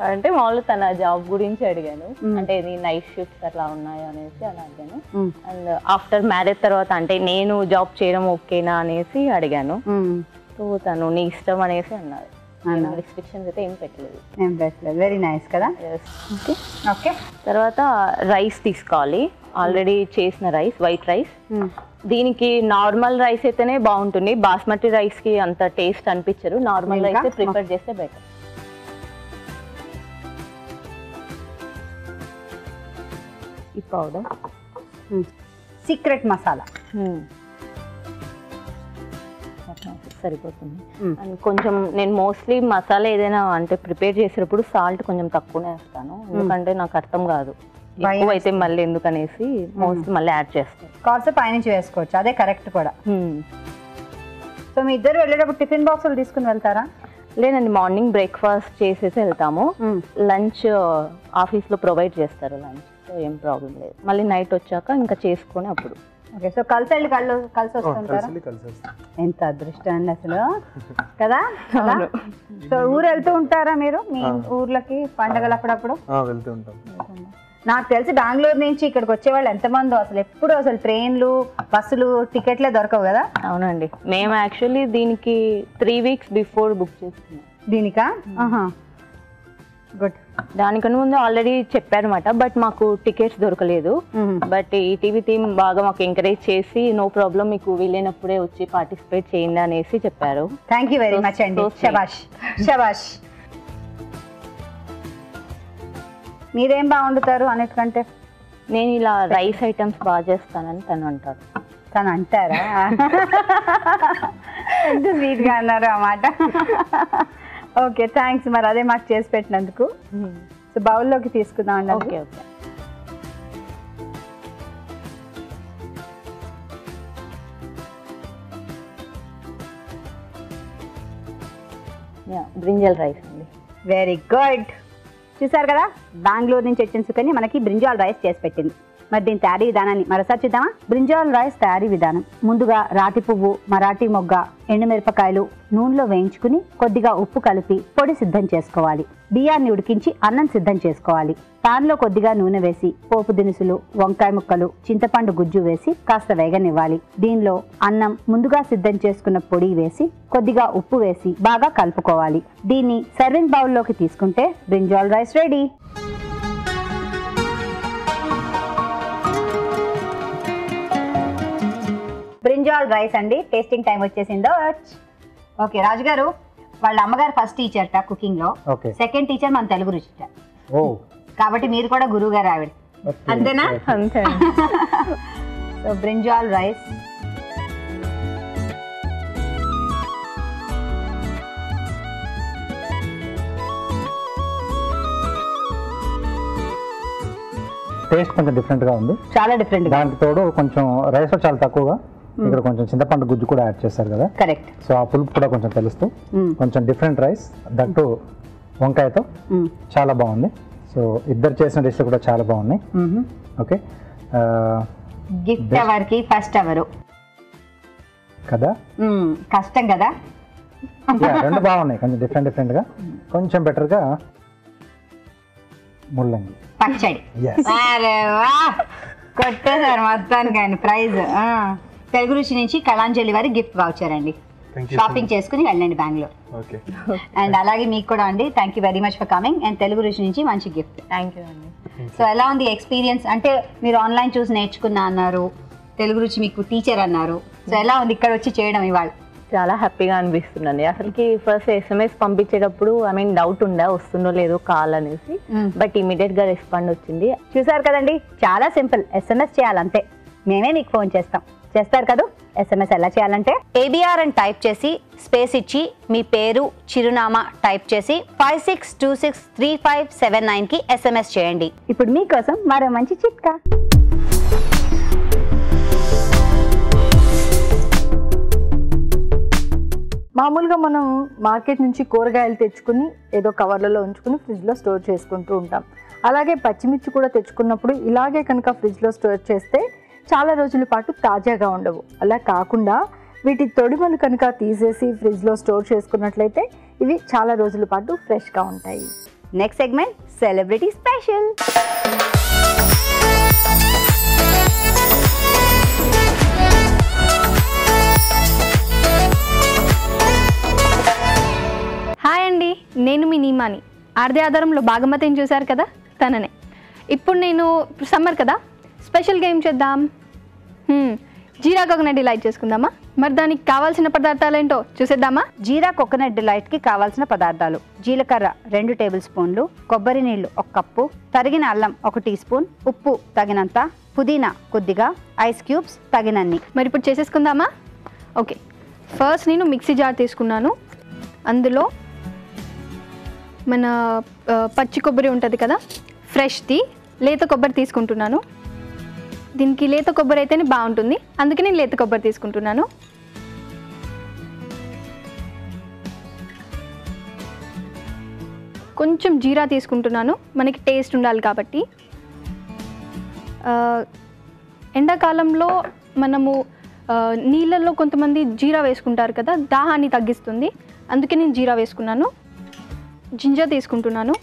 అంటే మామూలు తన జాబ్ గురించి అడిగాను, అంటే నీ నైట్ షిఫ్ట్స్ అట్లా ఉన్నాయా అనేసి అలా అడిగాను. అండ్ ఆఫ్టర్ మ్యారేజ్ తర్వాత అంటే నేను జాబ్ చేయడం ఓకేనా అనేసి అడిగాను. సో తను నీ ఇష్టం అనేసి అన్నారు. రిస్ట్రిక్షన్స్ అయితే ఏం పెట్టలేదు. వెరీ నైస్ కదా. ఓకే. తర్వాత రైస్ తీసుకోవాలి, ఆల్రెడీ చేసిన రైస్, వైట్ రైస్. దీనికి నార్మల్ రైస్ అయితేనే బాగుంటుంది, బాస్మతి రైస్ కి అంత టేస్ట్ అనిపించరు. నార్మల్ రైస్ ప్రిఫర్ చేస్తే బెటర్. ఈ పౌడర్ సీక్రెట్ మసాలా సరిపోతుంది. అండ్ కొంచెం నేను మోస్ట్లీ మసాలా ఏదైనా అంటే ప్రిపేర్ చేసేటప్పుడు సాల్ట్ కొంచెం తక్కువనే వేస్తాను, ఎందుకంటే నాకు అర్థం కాదు ఎక్కువ అయితే మళ్ళీ ఎందుకనేసి మోస్ట్లీ మళ్ళీ యాడ్ చేస్తాను. కాస్త పైనుంచి వేసుకోవచ్చు, అదే కరెక్ట్ కూడా. సో మీ ఇద్దరు వెళ్ళేటప్పుడు టిఫిన్ బాక్సులు తీసుకుని వెళ్తారా? లేదండి, మార్నింగ్ బ్రేక్ఫాస్ట్ చేసేసి వెళ్తాము, లంచ్ ఆఫీస్లో ప్రొవైడ్ చేస్తారు లంచ్, సో ఏం ప్రాబ్లం లేదు. మళ్ళీ నైట్ వచ్చాక ఇంకా చేసుకొని అప్పుడు. ఓకే. సో కలిసి వెళ్ళి కలిసి వస్తుంటారా? ఎంత అదృష్టం అండి అసలు కదా. సో ఊరు వెళ్తూ ఉంటారా మీరు మీ ఊర్లకి పండగలు అప్పుడప్పుడు? వెళ్తూ ఉంటాం. నాకు తెలిసి బెంగళూరు నుంచి ఇక్కడికి వచ్చేవాళ్ళు ఎంతమందో, అసలు ఎప్పుడు అసలు ట్రైన్లు బస్సులు టికెట్లే దొరకవు కదా. అవునండి, మేము యాక్చువల్లీ దీనికి 3 weeks బిఫోర్ బుక్ చేసుకున్నాం. దీనికా? గుడ్. దానికన్నా ముందు ఆల్రెడీ చెప్పారనమాట, బట్ మాకు టికెట్స్ దొరకలేదు. బట్ ఈ టీవీ టీమ్ బాగా మాకు ఎంకరేజ్ చేసి నో ప్రాబ్లం మీకు వీలైనప్పుడే వచ్చి పార్టిసిపేట్ చేయండి అనేసి చెప్పారు. థ్యాంక్ యూ వెరీ మచ్ అండి. శబాష్ శబాష్. మీరేం బాగుండుతారు అన్నిటికంటే? నేను ఇలా రైస్ ఐటమ్స్ బాగా చేస్తానని తను అంటారు. తను అంటారా? ఎంత స్వీట్గా అన్నారు ఆ మాట. Okay, thanks. మరి అదే మాకు చేసి పెట్టినందుకు. సో బౌల్లోకి తీసుకుందాం అండి. Okay okay. బ్రింజల్ రైస్ అండి. Very good. చూసారు కదా, బెంగళూరు నుంచి వచ్చిన సుకన్య మనకి బ్రింజాల్ రైస్ చేసి పెట్టింది. మరి దీని తయారీ విధానాన్ని మరోసారి చూద్దామా? బ్రింజాల్ రైస్ తయారీ విధానం: ముందుగా రాతి పువ్వు, మరాఠీ మొగ్గ, ఎండుమిరపకాయలు నూనెలో వేయించుకుని కొద్దిగా ఉప్పు కలిపి పొడి సిద్ధం చేసుకోవాలి. బియ్యాన్ని ఉడికించి అన్నం సిద్ధం చేసుకోవాలి. పాన్ లో కొద్దిగా నూనె వేసి పోపు దినుసులు, వంకాయ ముక్కలు, చింతపండు గుజ్జు వేసి కాస్త వేగనివ్వాలి. దీనిలో అన్నం, ముందుగా సిద్ధం చేసుకున్న పొడి వేసి కొద్దిగా ఉప్పు వేసి బాగా కలుపుకోవాలి. దీన్ని సర్వింగ్ బౌల్లోకి తీసుకుంటే brinjal rice ready. Brinjal rice అండి. టేస్టింగ్ టైం వచ్చేసిందో. ఓకే, రాజుగారు వాళ్ళ అమ్మగారు ఫస్ట్ టీచర్ కుకింగ్ లో, సెకండ్ టీచర్ మన తెలుగు రుచి, కాబట్టి మీరు కూడా గురువు గారు ఆవిడ, అంతేనా? అంతే. సో బ్రింజాల్ రైస్ టేస్ట్ కొంచెం డిఫరెంట్ గా ఉంది, చాలా డిఫరెంట్. దానికి తోడు కొంచెం రైస్ చాలా తక్కువగా, ఇక్కడ కొంచెం చింతపండు గుజ్జు కూడా యాడ్ చేస్తారు కదా. కరెక్ట్. సో ఆ పులుపు కూడా కొంచెం తెలుస్తూ కొంచెం డిఫరెంట్ రైస్, దట్టు వంకాయతో చాలా బాగుంది. సో ఇద్దరు చేసిన డిష్లు కూడా చాలా బాగున్నాయి. ఓకే, గిఫ్ట్ అవర్కి ఫస్ట్ అవరు కదా, కష్టం కదా. రెండు బాగున్నాయి, కొంచెం డిఫరెంట్ గా, కొంచెం బెటర్ గా ముల్లంగి పచ్చడి. కొట్టేశారు మొత్తానికి ఆయన ప్రైజ్. తెలుగు రుచి నుంచి కళాంజలి వారి గిఫ్ట్ వౌచర్ అండి. షాపింగ్ చేసుకుని వెళ్ళండి బెంగళూరు. అండ్ అలాగే మీకు కూడా అండి. Thank you very much for coming. And Telugu రుచి నుంచి మంచి గిఫ్ట్. థ్యాంక్ యూ అండి. సో ఎలా ఉంది ఎక్స్పీరియన్స్? అంటే మీరు ఆన్లైన్ చూసి నేర్చుకున్నా అన్నారు, తెలుగు రుచి మీకు టీచర్ అన్నారు. సో ఎలా ఉంది ఇక్కడ వచ్చి చేయడం ఇవాళ? చాలా హ్యాపీగా అనిపిస్తుందండి. అసలుకి ఫస్ట్ SMS పంపించేటప్పుడు డౌట్ ఉందా వస్తుందో లేదో కాల్ అనేసి, బట్ ఇమీడియట్ గా రెస్పాండ్ వచ్చింది. చూసారు కదండి, చాలా సింపుల్. SMS చేయాలంతే, మేమే మీకు ఫోన్ చేస్తాం. చేస్తారు కదా? SMS ఎలా చేయాలంటే ABR అని టైప్ చేసి స్పేస్ ఇచ్చి మీ పేరు, చిరునామా టైప్ చేసి 56263579 కి SMS చేయండి. ఇప్పుడు మీకోసం మరో మంచి చిట్కా. మామూలుగా మనం మార్కెట్ నుంచి కూరగాయలు తెచ్చుకుని ఏదో కవర్లలో ఉంచుకుని ఫ్రిడ్జ్లో స్టోర్ చేసుకుంటూ ఉంటాం. అలాగే పచ్చిమిర్చి కూడా తెచ్చుకున్నప్పుడు ఇలాగే కనుక ఫ్రిడ్జ్లో స్టోర్ చేస్తే చాలా రోజుల పాటు తాజాగా ఉండవు. అలా కాకుండా వీటి తొడిమలు కనుక తీసేసి ఫ్రిడ్జ్లో స్టోర్ చేసుకున్నట్లయితే ఇవి చాలా రోజుల పాటు ఫ్రెష్గా ఉంటాయి. Next segment celebrity special. Hi అండి, నేను మీ నీమాని. ఆర్దే ఆధారంలో భాగమతిని చూశారు కదా, తననే. ఇప్పుడు నేను సమ్మర్ కదా, స్పెషల్గా ఏం చేద్దాం, జీరా కోకోనట్ డిలైట్ చేసుకుందామా? మరి దానికి కావాల్సిన పదార్థాలు ఏంటో చూసేద్దామా? జీరా కోకోనట్ డిలైట్కి కావాల్సిన పదార్థాలు: జీలకర్ర 2 టేబుల్ స్పూన్లు, కొబ్బరి నీళ్లు 1 కప్పు, తరిగిన అల్లం 1 టీ స్పూన్, ఉప్పు తగినంత, పుదీనా కొద్దిగా, ఐస్ క్యూబ్స్ తగినన్ని. మరి ఇప్పుడు చేసేసుకుందామా? ఓకే, ఫస్ట్ నేను మిక్సీ జార్ తీసుకున్నాను. అందులో మన పచ్చి కొబ్బరి ఉంటుంది కదా, ఫ్రెష్ది లేత కొబ్బరి తీసుకుంటున్నాను. దీనికి లేత కొబ్బరి అయితేనే బాగుంటుంది, అందుకే నేను లేత కొబ్బరి తీసుకుంటున్నాను. కొంచెం జీరా తీసుకుంటున్నాను, మనకి టేస్ట్ ఉండాలి కాబట్టి. ఎండాకాలంలో మనము నీళ్ళల్లో కొంతమంది జీరా వేసుకుంటారు కదా, దాహాన్ని తగ్గిస్తుంది, అందుకే నేను జీరా వేసుకున్నాను. జింజర్ తీసుకుంటున్నాను.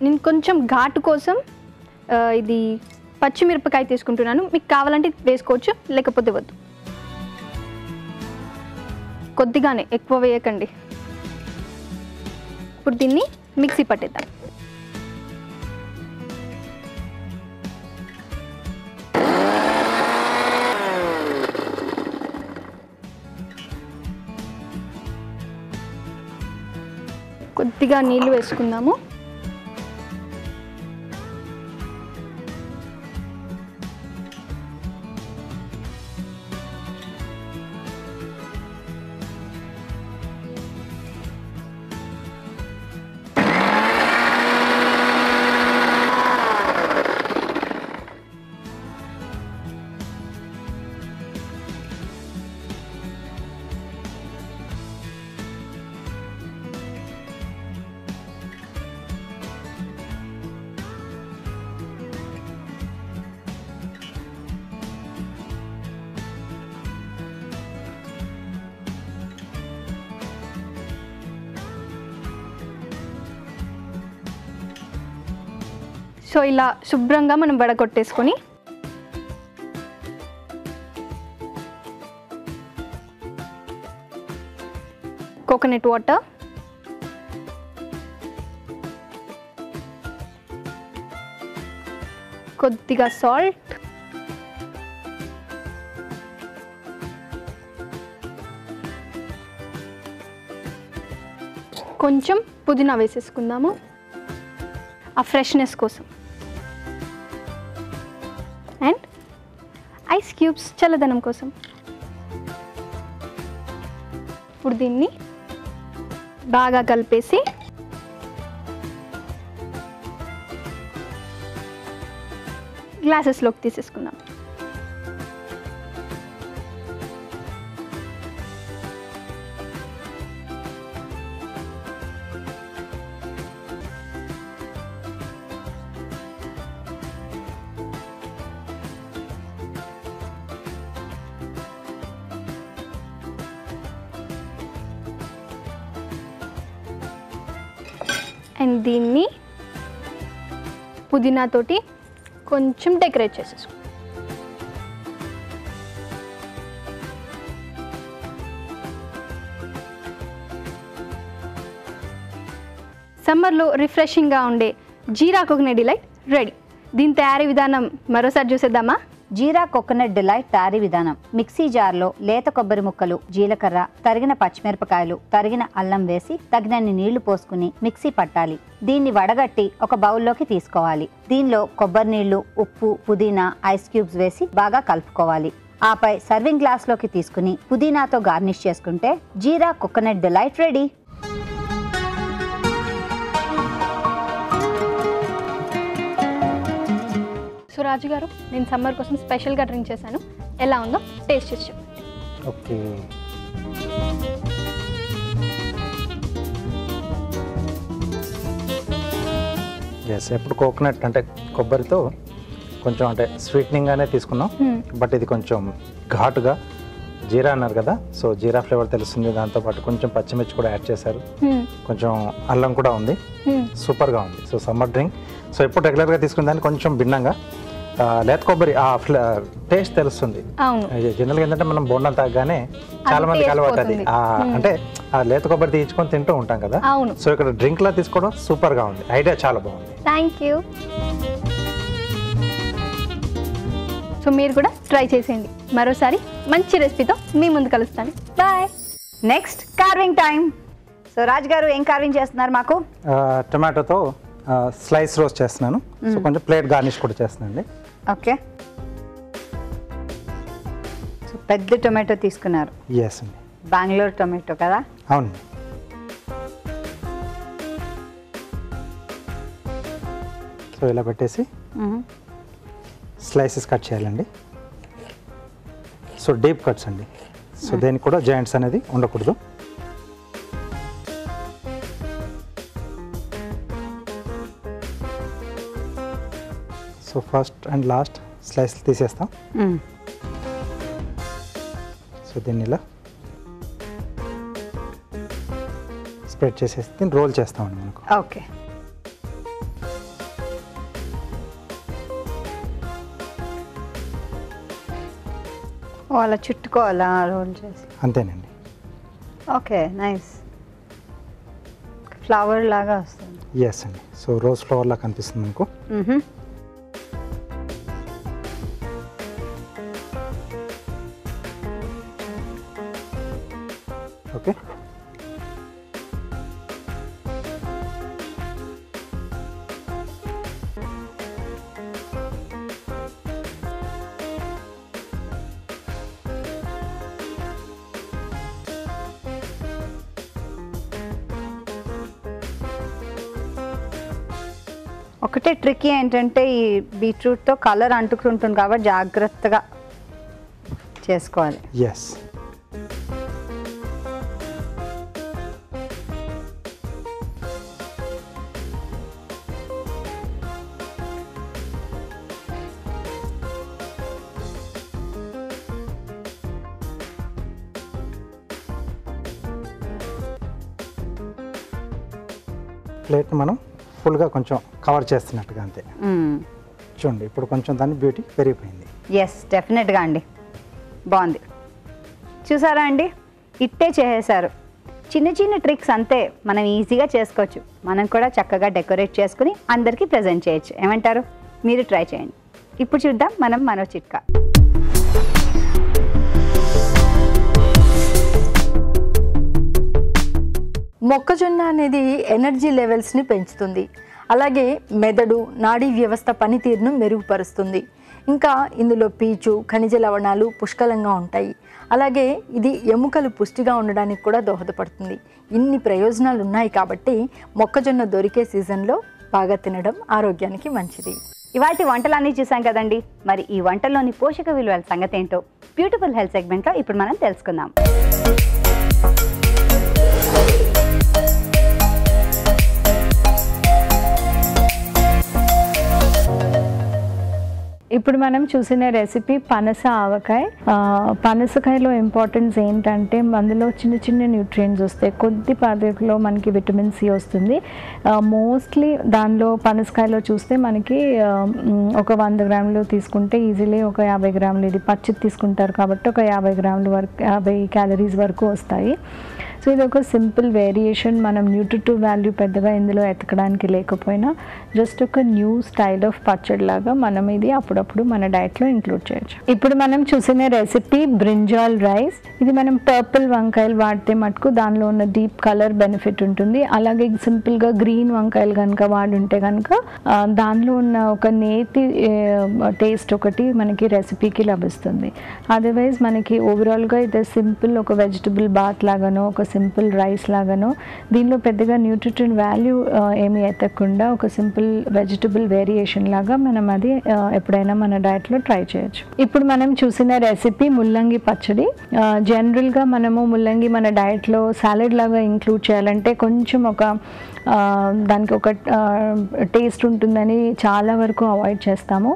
నేను కొంచెం ఘాటు కోసం ఇది పచ్చిమిరపకాయ తీసుకుంటున్నాను. మీకు కావాలంటే వేసుకోవచ్చు, లేకపోతే వద్దు. కొద్దిగానే, ఎక్కువ వేయకండి. ఇప్పుడు దీన్ని మిక్సీ పట్టేద్దాం. కొద్దిగా నీళ్ళు వేసుకుందాము. సో ఇలా శుభ్రంగా మనం వడగొట్టేసుకొని కోకోనట్ వాటర్, కొద్దిగా సాల్ట్, కొంచెం పుదీనా వేసేసుకుందాము ఆ ఫ్రెష్నెస్ కోసం, అండ్ ఐస్ క్యూబ్స్ చల్లదనం కోసం. ఇప్పుడు దీన్ని బాగా కలిపేసి గ్లాసెస్లోకి తీసేసుకుందాం. అండ్ దీన్ని పుదీనా తోటి కొంచెం డెకరేట్ చేసేసుకో. సమ్మర్లో రిఫ్రెషింగ్గా ఉండే జీరా కోకోనట్ డిలైట్ రెడీ. దీని తయారీ విధానం మరోసారి చూసేద్దామా? జీరా కోకోనట్ డిలైట్ తయారీ విధానం: మిక్సీ జార్లో లేత కొబ్బరి ముక్కలు, జీలకర్ర, తరిగిన పచ్చిమిరపకాయలు, తరిగిన అల్లం వేసి తగినన్ని నీళ్లు పోసుకుని మిక్సీ పట్టాలి. దీన్ని వడగట్టి ఒక బౌల్లోకి తీసుకోవాలి. దీనిలో కొబ్బరి నీళ్లు, ఉప్పు, పుదీనా, ఐస్ క్యూబ్స్ వేసి బాగా కలుపుకోవాలి. ఆపై సర్వింగ్ గ్లాస్లోకి తీసుకుని పుదీనాతో గార్నిష్ చేసుకుంటే జీరా కోకోనట్ డిలైట్ రెడీ. సో రాజు గారు, నేను సమ్మర్ కోసం స్పెషల్గా డ్రింక్ చేశాను. ఎలా ఉందో టేస్ట్ చేసి చెప్పండి. ఓకే, ఎస్, ఎప్పుడు కోకోనట్ అంటే కొబ్బరితో కొంచెం అంటే స్వీట్నింగ్గానే తీసుకున్నాం. బట్ ఇది కొంచెం ఘాటుగా జీరా అన్నారు కదా, సో జీరా ఫ్లేవర్ తెలుస్తుంది. దాంతోపాటు కొంచెం పచ్చిమిర్చి కూడా యాడ్ చేశారు, కొంచెం అల్లం కూడా ఉంది. సూపర్గా ఉంది. So summer drink. సో ఎప్పుడు రెగ్యులర్గా తీసుకునే దాన్ని కొంచెం భిన్నంగా లేత కొబ్బరి ఆ టేస్ట్ తెలుస్తుంది. జనరల్గా ఏంటంటే మనం బోండం తాగగానే చాలా మందికి అలవాటు అది, అంటే ఆ లేత కొబ్బరి తీయించుకొని తింటూ ఉంటాం కదా. సో ఇక్కడ డ్రింక్ లా తీసుకోవడం సూపర్గా ఉంది. ఐడియా చాలా బాగుంది. Thank you. సో మీరు కూడా ట్రై చేసేయండి. మరోసారి మంచి రెసిపీతో మీ ముందు కలుస్తాను. Bye. Next carving time. So Raj గారు ఏం కార్వింగ్ చేస్తున్నారు మాకు? టొమాటోతో స్లైస్ రోస్ట్ చేస్తున్నాను. సో కొంచెం ప్లేట్ గార్నిష్ కూడా చేస్తున్నానండి. ఓకే. సో పెద్ద టొమాటో తీసుకున్నారు. ఎస్ అండి, బెంగళూరు టొమాటో కదా? అవును. సో ఇలా పెట్టేసి స్లైసెస్ కట్ చేయాలండి. సో డీప్ కట్స్ అండి. సో దేనికి కూడా జాయింట్స్ అనేది ఉండకూడదు. So first and last slice తీసేస్తాం. సో దీన్ని ఇలా స్ప్రెడ్ చేసేసి దీన్ని రోల్ చేస్తామండి మనకు. ఓకే. అలా చుట్టుకోవాలా రోల్ చేసి? అంతేనండి. Okay, nice. ఫ్లవర్ లాగా వస్తుంది. ఎస్ అండి. సో రోజ్ ఫ్లవర్ లాగా కనిపిస్తుంది మనకు. ఓకే. ఒకటే ట్రిక్ ఏంటంటే ఈ బీట్రూట్తో కలర్ అంటుకుంటుంది కాబట్టి జాగ్రత్తగా చేసుకోవాలి. ఎస్. ప్లేట్ని మనం ఫుల్గా కొంచెం కవర్ చేస్తున్నట్టుగా అంతే. చూడండి ఇప్పుడు కొంచెం దాని బ్యూటీ పెరిగిపోయింది. ఎస్, డెఫినెట్గా అండి, బాగుంది. చూసారా అండి, ఇట్టే చేసేసారు. చిన్న చిన్న ట్రిక్స్ అంతే, మనం ఈజీగా చేసుకోవచ్చు. మనం కూడా చక్కగా డెకరేట్ చేసుకుని అందరికీ ప్రజెంట్ చేయొచ్చు. ఏమంటారు? మీరు ట్రై చేయండి. ఇప్పుడు చూద్దాం మనం మరో చిట్కా. మొక్కజొన్న అనేది ఎనర్జీ లెవెల్స్ని పెంచుతుంది, అలాగే మెదడు నాడీ వ్యవస్థ పనితీరును మెరుగుపరుస్తుంది. ఇంకా ఇందులో పీచు ఖనిజ లవణాలు పుష్కలంగా ఉంటాయి. అలాగే ఇది ఎముకలు పుష్టిగా ఉండడానికి కూడా దోహదపడుతుంది. ఇన్ని ప్రయోజనాలు ఉన్నాయి కాబట్టి మొక్కజొన్న దొరికే సీజన్లో బాగా తినడం ఆరోగ్యానికి మంచిది. ఇవాటి వంటలన్నీ చూసాం కదండి. మరి ఈ వంటల్లోని పోషక విలువల సంగతి ఏంటో బ్యూటిఫుల్ హెల్త్ సెగ్మెంట్లో ఇప్పుడు మనం తెలుసుకుందాం. ఇప్పుడు మనం చూసిన రెసిపీ పనస ఆవకాయ. పనసకాయలో ఇంపార్టెన్స్ ఏంటంటే అందులో చిన్న చిన్న న్యూట్రియంట్స్ వస్తాయి, కొద్దిపాటిలో మనకి విటమిన్ సి వస్తుంది. మోస్ట్లీ దానిలో పనసకాయలో చూస్తే మనకి ఒక 100 గ్రాములు తీసుకుంటే ఈజీలీ ఒక 50 గ్రాములు, ఇది పచ్చిది తీసుకుంటారు కాబట్టి ఒక 50 గ్రాముల వరకు 50 క్యాలరీస్ వరకు వస్తాయి. సో ఇది ఒక సింపుల్ వేరియేషన్. మనం న్యూట్రిటివ్ వాల్యూ పెద్దగా ఇందులో ఎతకడానికి లేకపోయినా జస్ట్ ఒక న్యూ స్టైల్ ఆఫ్ పచ్చడి లాగా మనం ఇది అప్పుడప్పుడు మన డైట్లో ఇంక్లూడ్ చేయొచ్చు. ఇప్పుడు మనం చూసిన రెసిపీ బ్రింజాల్ రైస్. ఇది మనం పర్పుల్ వంకాయలు వాడితే మటుకు దానిలో ఉన్న డీప్ కలర్ బెనిఫిట్ ఉంటుంది. అలాగే సింపుల్గా గ్రీన్ వంకాయలు కనుక వాడుంటే కనుక దానిలో ఉన్న ఒక నేతి టేస్ట్ ఒకటి మనకి రెసిపీకి లభిస్తుంది. అదర్వైజ్ మనకి ఓవరాల్గా ఇది సింపుల్ ఒక వెజిటబుల్ బాత్ లాగానో ఒక సింపుల్ రైస్ లాగానో దీనిలో పెద్దగా న్యూట్రిషన్ వాల్యూ ఏమీ ఎత్తకుండా ఒక సింపుల్ వెజిటబుల్ వేరియేషన్ లాగా మనం అది ఎప్పుడైనా మన డైట్లో ట్రై చేయొచ్చు. ఇప్పుడు మనం చూసిన రెసిపీ ముల్లంగి పచ్చడి. జనరల్గా మనము ముల్లంగి మన డైట్లో సాలెడ్ లాగా ఇంక్లూడ్ చేయాలంటే కొంచెం ఒక దానికి ఒక టేస్ట్ ఉంటుందని చాలా వరకు అవాయిడ్ చేస్తాము.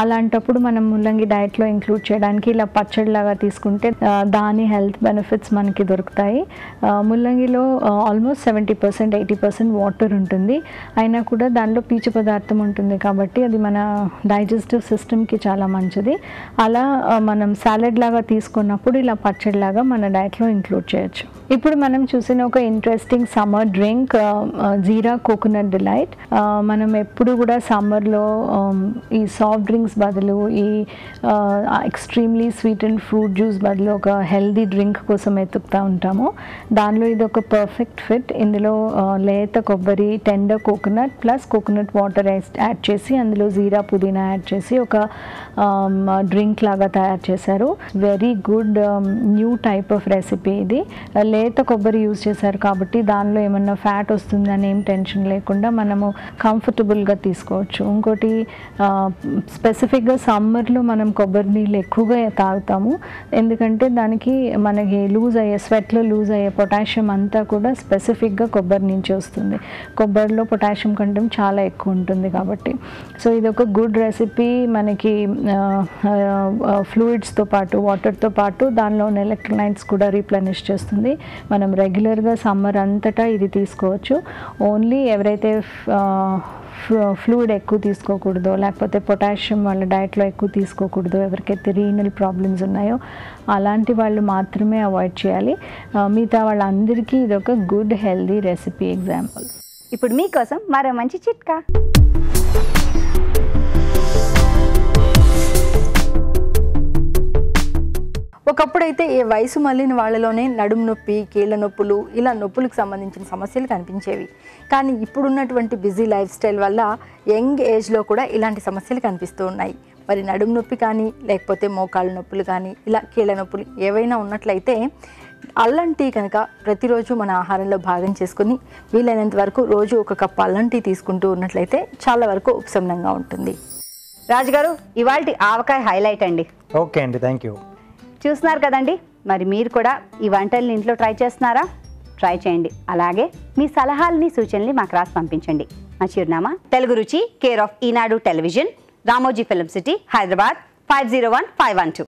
అలాంటప్పుడు మనం ముల్లంగి డైట్లో ఇంక్లూడ్ చేయడానికి ఇలా పచ్చడిలాగా తీసుకుంటే దాని హెల్త్ బెనిఫిట్స్ మనకి దొరుకుతాయి. ముల్లంగిలో ఆల్మోస్ట్ 70% 80% వాటర్ ఉంటుంది, అయినా కూడా దానిలో పీచు పదార్థం ఉంటుంది కాబట్టి అది మన డైజెస్టివ్ సిస్టమ్కి చాలా మంచిది. అలా మనం సాలెడ్ లాగా తీసుకున్నప్పుడు ఇలా పచ్చడిలాగా మన డైట్లో ఇంక్లూడ్ చేయొచ్చు. ఇప్పుడు మనం చూసిన ఒక ఇంట్రెస్టింగ్ సమ్మర్ డ్రింక్ జీరా కోకోనట్ డిలైట్. మనం ఎప్పుడు కూడా సమ్మర్లో ఈ సాఫ్ట్ డ్రింక్స్ బదులు ఈ extremely sweet and fruit juice బదులు ఒక హెల్దీ డ్రింక్ కోసం ఎత్తుకుతూ ఉంటాము. దానిలో ఇది ఒక పర్ఫెక్ట్ ఫిట్. ఇందులో లేత కొబ్బరి, tender coconut plus coconut water add చేసి అందులో జీరా పుదీనా యాడ్ చేసి ఒక డ్రింక్ లాగా తయారు చేశారు. Very good new type of recipe ఇది. లేత కొబ్బరి యూజ్ చేశారు కాబట్టి దానిలో ఏమన్నా ఫ్యాట్ వస్తుందని ఏం టెన్షన్ లేకుండా మనము కంఫర్టబుల్గా తీసుకోవచ్చు. ఇంకోటి స్పెసిఫిక్గా సమ్మర్లో మనం కొబ్బరి నీళ్ళు ఎక్కువగా తాగుతాము, ఎందుకంటే దానికి మనకి స్వెట్లో లూజ్ అయ్యే పొటాషియం అంతా కూడా స్పెసిఫిక్గా కొబ్బరి నుంచి వస్తుంది. కొబ్బరిలో పొటాషియం కంటెంట్ చాలా ఎక్కువ ఉంటుంది కాబట్టి. సో ఇది ఒక గుడ్ రెసిపీ. మనకి ఫ్లూయిడ్స్తో పాటు వాటర్తో పాటు దానిలో ఉన్న ఎలక్ట్రోలైట్స్ కూడా రీప్లెనిష్ చేస్తుంది. మనం రెగ్యులర్గా సమ్మర్ అంతటా ఇది తీసుకోవచ్చు. ఓన్లీ ఎవరైతే ఫ్లూయిడ్ ఎక్కువ తీసుకోకూడదో, లేకపోతే పొటాషియం వాళ్ళ డైట్లో ఎక్కువ తీసుకోకూడదు, ఎవరికైతే రీనల్ ప్రాబ్లమ్స్ ఉన్నాయో అలాంటి వాళ్ళు మాత్రమే అవాయిడ్ చేయాలి. మిగతా వాళ్ళందరికీ ఇది ఒక గుడ్ హెల్దీ రెసిపీ ఎగ్జాంపుల్. ఇప్పుడు మీకోసం మరో మంచి చిట్కా. ఒకప్పుడైతే ఏ వయసు మళ్ళిన వాళ్ళలోనే నడుము నొప్పి, కీళ్ళ నొప్పులు, ఇలా నొప్పులకు సంబంధించిన సమస్యలు కనిపించేవి. కానీ ఇప్పుడున్నటువంటి బిజీ లైఫ్ స్టైల్ వల్ల యంగ్ ఏజ్లో కూడా ఇలాంటి సమస్యలు కనిపిస్తూ ఉన్నాయి. మరి నడుము నొప్పి కానీ, లేకపోతే మోకాళ్ళ నొప్పులు కానీ, ఇలా కీళ్ళ నొప్పులు ఏవైనా ఉన్నట్లయితే అల్లం టీ కనుక ప్రతిరోజు మన ఆహారంలో భాగం చేసుకుని వీలైనంత వరకు రోజు ఒక కప్పు అల్లం టీ తీసుకుంటూ ఉన్నట్లయితే చాలా వరకు ఉపశమనంగా ఉంటుంది. రాజుగారు, ఇవాల్టి ఆవకాయ హైలైట్ అండి. ఓకే అండి, థ్యాంక్ యూ. చూస్తున్నారు కదండి, మరి మీరు కూడా ఈ వంటల్ని ఇంట్లో ట్రై చేస్తున్నారా? ట్రై చేయండి. అలాగే మీ సలహాలని, సూచనల్ని మాకు రాసి పంపించండి. మా చిరునామా తెలుగు రుచి, care of Eenadu television, Ramoji film city, Hyderabad 501512.